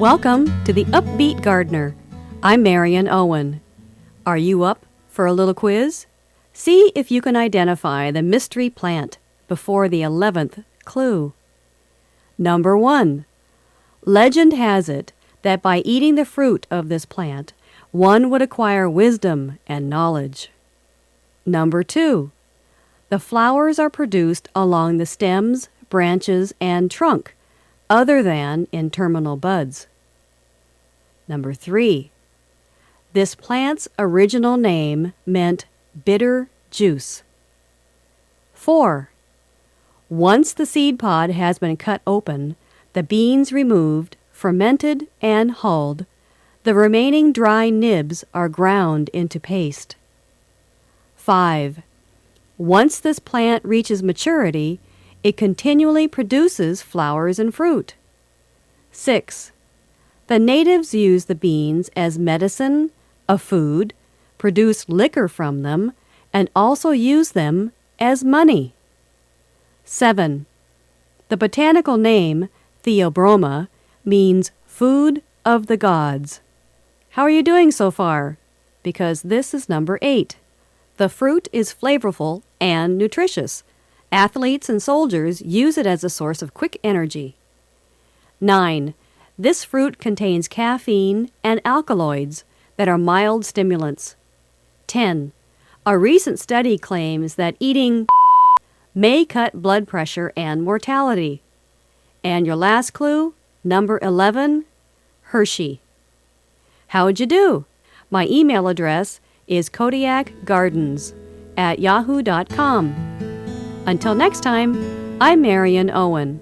Welcome to the UpBeet Gardener. I'm Marion Owen. Are you up for a little quiz? See if you can identify the mystery plant before the 11th clue. Number 1. Legend has it that by eating the fruit of this plant, one would acquire wisdom and knowledge. Number 2. The flowers are produced along the stems, branches, and trunk, other than in terminal buds. Number 3. This plant's original name meant bitter juice. 4. Once the seed pod has been cut open, the beans removed, fermented, and hulled, the remaining dry nibs are ground into paste. 5. Once this plant reaches maturity, it continually produces flowers and fruit. 6. The natives use the beans as medicine, a food, produce liquor from them, and also use them as money. 7. The botanical name, Theobroma, means food of the gods. How are you doing so far? Because this is number 8. The fruit is flavorful and nutritious. Athletes and soldiers use it as a source of quick energy. 9. This fruit contains caffeine and alkaloids that are mild stimulants. 10. A recent study claims that eating may cut blood pressure and mortality. And your last clue, number 11, Hershey. How'd you do? My email address is kodiakgardens@yahoo.com. Until next time, I'm Marion Owen.